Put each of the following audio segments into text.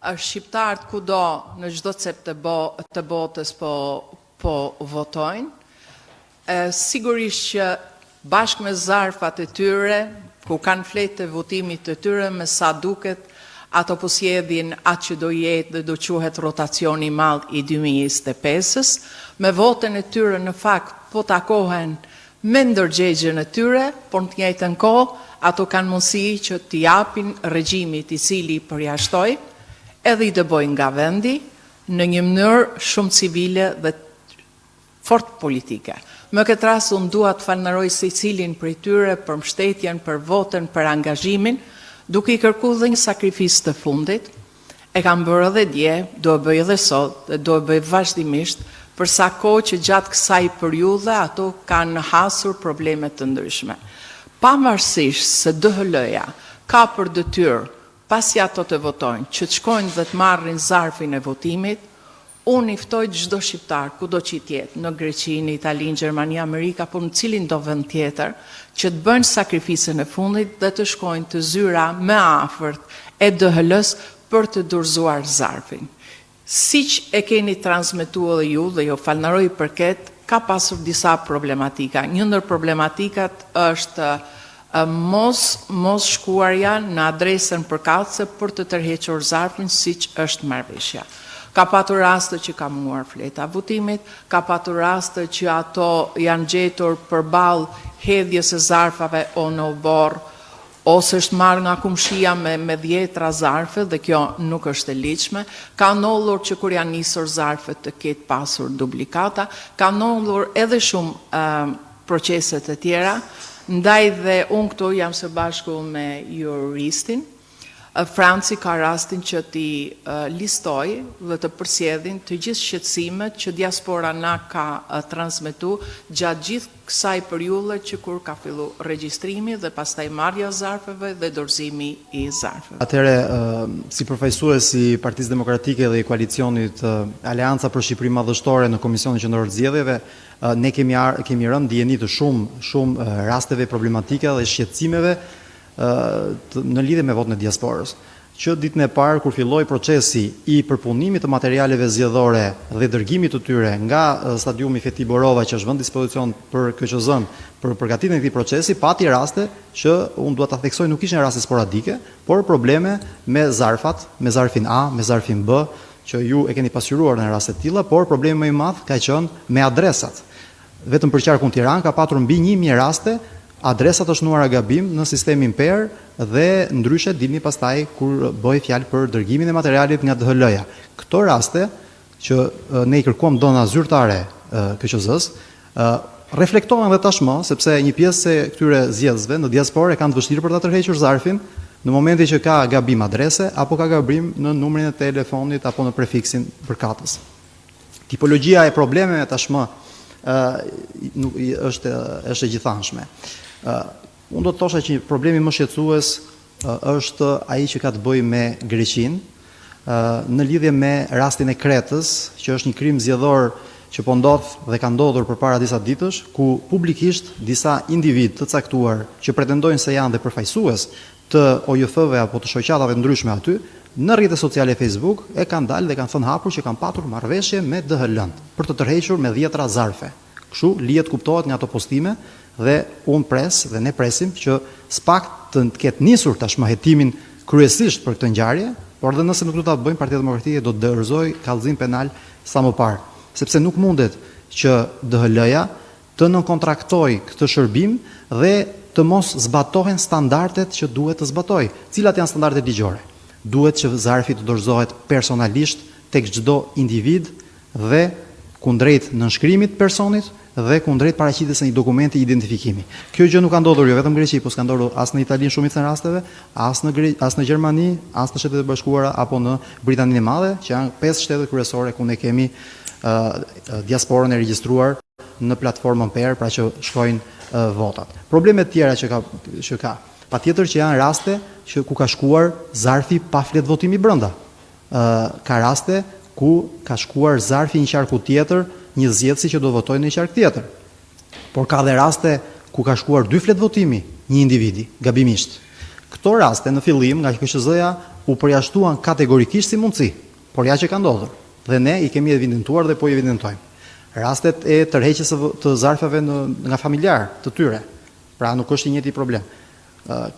shqiptarët kudo në çdo cep të botës po votojnë. Sigurisht që bashkë me zarfat e tyre, ku kanë fletë të votimit të tyre, me sa duket, ato po sjellin atë që do jetë dhe do quhet rotacioni i madh i 2025-s, me votën e tyre në fakt po takohen me ndërgjegjen e tyre, por në të njëjtën kohë ato kanë mundësi që t'i japin regjimit i cili përjashtoi, edhe i dëbojnë nga vendi në një mënyrë shumë civile dhe fort politike. Më këtë rast unë dua të falenderoj secilin prej tyre për mbështetjen, për votën, për angazhimin, duke i kërkuar dhe një sakrifisë të fundit. E kam bërë edhe dje, do e bëj edhe sot dhe do e bëj vazhdimisht, për sa kohë që gjatë kësaj periudhe ato kanë hasur probleme të ndryshme. Pavarësisht se DHL-ja ka për detyrë, pasi ato të votojnë, që të shkojnë dhe të marrin zarfin e votimit, unë i ftoj çdo shqiptar, kudo që i tjetë, në Greqi, në Itali, në Gjermani, Amerika, por në cilin do vend tjetër, që të bëjnë sakrifisën e fundit dhe të shkojnë të zyra me afërt e DHL-s për të dorëzuar zarfin. Siç e keni transmetuar dhe ju, dhe jo falenderoj për këtë, ka pasur disa problematika. Një ndër problematikat është mos shkuarja në adresën përkatëse për të tërhequr zarfin siç është marrëveshja. Ka patur raste që ka munguar fleta votimit, ka patur raste që ato janë gjetur përballë hedhjes së zarfave o në oborr, ose është marrë nga kumshia me 10 zarfe dhe kjo nuk është e ligjshme. Ka ndodhur që kur janë nisur zarfet të ketë pasur duplikata, ka ndodhur edhe shumë proceset e tjera, ndaj dhe unë këtu jam së bashku me juristin. Franci ka rastin që ti listoj dhe të përsjedhin të gjithë shqetësimet që diaspora na ka transmetu gjatë gjithë kësaj periudhe që kur ka fillu regjistrimi dhe pastaj marrja zarfeve dhe dorëzimi i zarfeve. Atëherë, si përfaqësues i Partisë Demokratike dhe i koalicionit Aleanca për Shqipëri Madhështore në Komisionin Qendror të Zgjedhjeve, ne kemi rënë dijeni të shumë rasteve problematike dhe shqetësimeve në lidhje me votën e diasporës. Që ditën e parë kur filloi procesi i përpunimit të materialeve zgjedhore dhe dërgimit të tyre nga stadiumi Feti Borova që është vënë dispozicion për KQZ-n për përgatitjen e këtij procesi, pati raste që unë dua ta theksoj nuk ishin raste sporadike, por probleme me zarfat, me zarfin A, me zarfin B, që ju e keni pasqyruar në raste të tilla, por problemi më i madh ka qenë me adresat. Vetëm për qarkun Tiranë ka patur mbi 1000 raste adresat të shënuara gabim në sistemin PER dhe ndryshe dilni pastaj kur bëj fjalë për dërgimin e materialit nga DHL-ja. Këto raste që ne i kërkuam dona zyrtare KQZ-s, reflektohen dhe tashmë, sepse një pjesë e këtyre zgjedhësve në diasporë kanë të vështirë për ta tërhequr zarfin në momentin që ka gabim adrese apo ka gabim në numrin e telefonit apo në prefiksin përkatës. Tipologjia e problemeve tashmë është e gjithanshme. Unë do të thosha që problemi më shqetësues është ai që ka të bëjë me Greqinë në lidhje me rastin e Kretës, që është një krim zgjedhor që po ndodh dhe ka ndodhur përpara disa ditësh, ku publikisht disa individ të caktuar që pretendojnë se janë dhe përfaqësues të OJF-ve apo të shoqatave ndryshme aty, në rrjetet sociale Facebook e kanë dalë dhe kanë thënë hapur që kanë patur marrëveshje me DHL-n për të tërhequr me 10 zarfe. Kështu lihet kuptohet nga ato postime dhe unë pres dhe ne presim që s'pak të ketë nisur tashmë hetimin kryesisht për këtë ngjarje, por dhe nëse nuk do ta bëjmë, Partia Demokratike do të dorëzojë kallëzim penal sa më parë, sepse nuk mundet që DHL-ja të nënkontraktojë këtë shërbim dhe të mos zbatohen standardet që duhet të zbatojë. Cilat janë standardet ligjore? Duhet që zarfi të dorëzohet personalisht tek çdo individ dhe kundrejt nënshkrimit personit dhe kundrejt paraqitjes së një dokumenti identifikimi. Kjo gjë nuk ka ndodhur jo vetëm në Greqi, por s'ka ndodhur as në Itali në shumicën e rasteve, as në Gjermani, as në Shtetet e Bashkuara apo në Britaninë e Madhe, që janë 5 shtete kryesore ku ne kemi diasporën e regjistruar në platformën PER, pra që shkojnë votat. Problemet tjera që ka, patjetër që janë raste që ku ka shkuar zarfi pa fletë votimi brenda. Ka raste ku ka shkuar zarfi një qarku tjetër, një zgjedhësi që do votojë në një qark tjetër. Por ka dhe raste ku ka shkuar 2 fletë votimi një individi, gabimisht. Këto raste në fillim nga KQZ-ja u përjashtuan kategorikisht si mundësi, por ja që ka ndodhur. Dhe ne i kemi evidentuar dhe po i evidentojmë. Rastet e tërheqjes të zarfeve nga familjar të tyre, pra nuk është i njëjti problem.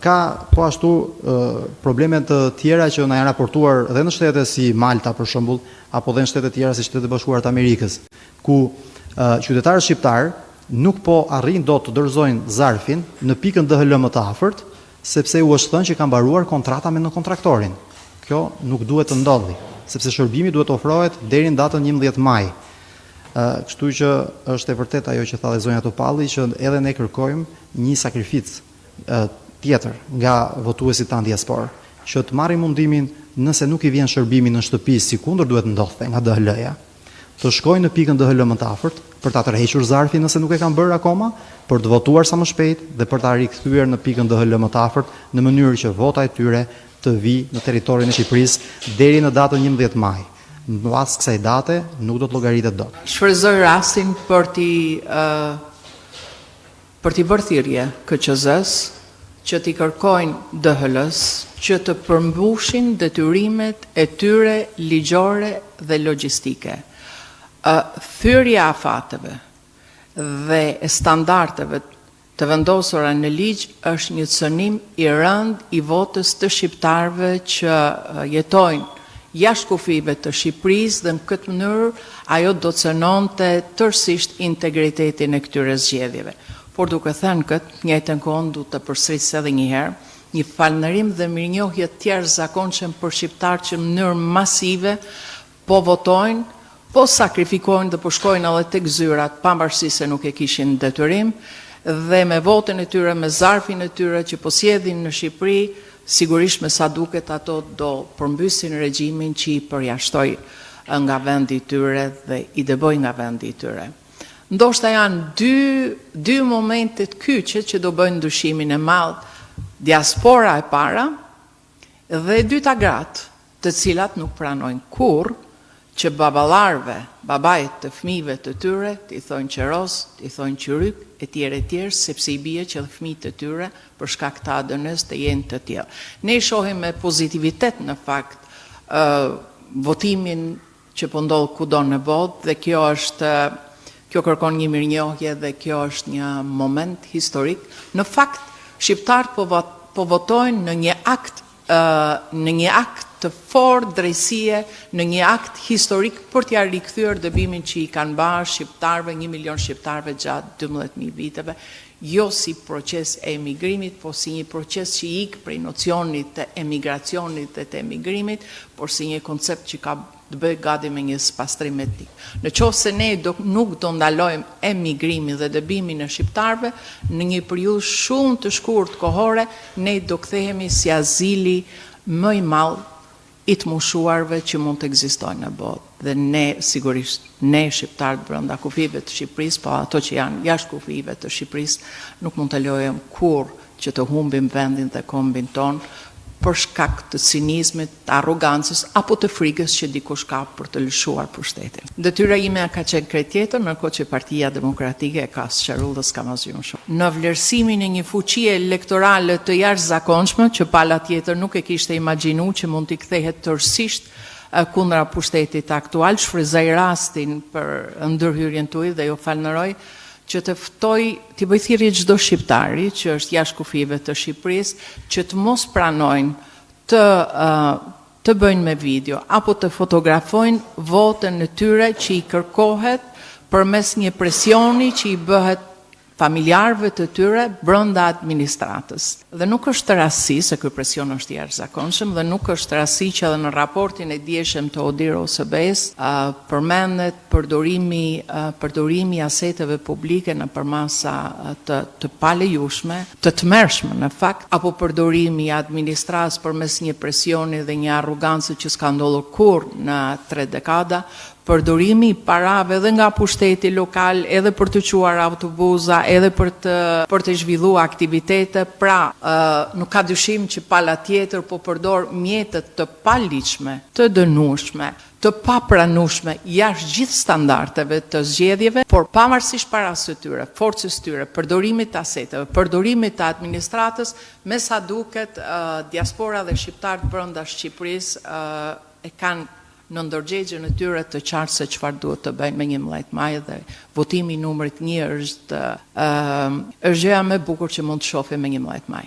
Ka po ashtu probleme të tjera që na janë raportuar edhe në shtete si Malta për shembull, apo edhe në shtete tjera si Shtetet e Bashkuara të Amerikës, ku qytetarët shqiptar nuk po arrin dot të dorëzojnë zarfin në pikën DHL më të afërt, sepse u është thënë që ka mbaruar kontrata me nënkontraktorin. Kjo nuk duhet të ndodhi, sepse shërbimi duhet të ofrohet deri në datën 11 maj. Kështu që është e vërtet ajo që tha dhe zonja Topalli, që edhe ne kërkojmë një sakrificë tjetër nga votuesit tanë diaspor, që të marrin mundimin, nëse nuk i vjen shërbimi në shtëpi si kundër duhet ndodhte nga DHL-ja, të shkojnë në pikën DHL më të afërt për ta tërhequr zarfin nëse nuk e kanë bërë akoma, për të votuar sa më shpejt dhe për ta rikthyer në pikën DHL më të afërt në mënyrë që vota e tyre të vijë në territorin e Shqipërisë deri në datën 11 maj. Mbas kësaj date nuk do të llogaritet dot. Shfrytëzoj rastin për t'i bërë thirrje KQZ-s që t'i kërkojnë DHL-s që të përmbushin detyrimet e tyre ligjore dhe logjistike. Thyrja afateve dhe standardeve të vendosura në ligj është një cënim i rënd i votës të shqiptarëve që jetojnë jashtë kufive të Shqipërisë dhe në këtë mënyrë ajo do cënonte tërësisht integritetin e këtyre zgjedhjeve. Por duke thënë këtë, njëjtën kohë du të përsëris edhe një herë, një falënderim dhe mirënjohje të jashtëzakonshëm për shqiptarë që në mënyrë masive po votojnë, po sakrifikojnë dhe po shkojnë edhe tek zyrat, pavarësisht se nuk e kishin detyrim, dhe me votën e tyre, me zarfin e tyre që po sjedhin në Shqipëri, sigurisht me sa duket ato do përmbysin regjimin që i përjashtoi nga vendi i tyre dhe i dëboi nga vendi i tyre. Ndoshta janë dy momentet kyçe që do bëjnë ndryshimin e madh, diaspora e para dhe e dyta gratë, të cilat nuk pranojnë kurrë që baballarëve, babait të fëmijëve të tyre, t'i thonë qeros, t'i thonë qyryk, e tjerë, sepse i bie që fëmijët të tyre për shkak të ADN-s të jenë të tillë. Ne i shohim me pozitivitet në fakt votimin që po ndodh kudo në botë dhe kjo kërkon një mirënjohje dhe kjo është një moment historik. Në fakt, shqiptarët po votojnë në një akt të fortë drejtësie, në një akt historik për t'ia rikthyer dëbimin që i kanë bërë shqiptarëve, 1 milion shqiptarëve gjatë 12.000 viteve, jo si proces e emigrimit, po si një proces që ik prej nocionit të emigracionit dhe të emigrimit, por si një koncept që ka të bëjë gati me një spastrim etnik. Në qoftë se ne nuk do ndalojmë emigrimin dhe dëbimin e shqiptarëve, në një periudhë shumë të shkurtë kohore, ne do kthehemi si azili më i madh i të mushuarve që mund të ekzistojnë në botë. Dhe ne, sigurisht, ne shqiptarët brenda kufive të Shqipërisë, po ato që janë jashtë kufive të Shqipërisë, nuk mund të lejojmë kurrë që të humbim vendin dhe kombin tonë për shkak të cinizmit, të arrogancës apo të frikës që dikush ka për të lëshuar pushtetin. Detyra ime ka qenë krejt tjetër, ndërkohë që Partia Demokratike e ka sqaruar dhe s'ka asgjë më shumë. Në vlerësimin e një fuqie elektorale të jashtëzakonshme që pala tjetër nuk e kishte imagjinuar që mund t'i kthehet tërësisht kundra pushtetit aktual, shfrytëzoj rastin për ndërhyrjen tuaj dhe ju falënderoj që të ftoj, t'i bëj thirrje çdo shqiptari që është jashtë kufive të Shqipërisë, që të mos pranojnë të bëjnë me video apo të fotografojnë votën e tyre që i kërkohet përmes një presioni që i bëhet familjarëve të tyre brenda administratës. Dhe nuk është rasti se ky presion është i jashtëzakonshëm dhe nuk është rasti që edhe në raportin e dieshëm të ODIHR OSBE-s përmendet përdorimi aseteve publike në përmasa të palejueshme, të tmerrshme në fakt, apo përdorimi i administratës përmes një presioni dhe një arrogancë që s'ka ndodhur kurrë në 3 dekada, përdorimi i parave edhe nga pushteti lokal edhe për të quar autobuza, edhe për të zhvilluar aktivitete, pra nuk ka dyshim që pala tjetër po përdor mjetet të paligjshme, të dënueshme, të papranueshme jashtë gjithë standardeve të zgjedhjeve, por pavarësisht parasë të tyre, forcës tyre, përdorimit të aseteve, përdorimit të administratës, me sa duket diaspora dhe shqiptarët brenda Shqipërisë e kanë në ndërgjegjën e tyre të qartë se çfarë duhet të bëjnë me 11 maj dhe votimi numrit 1 është gjëja më e bukur që mund të shohim me 11 maj.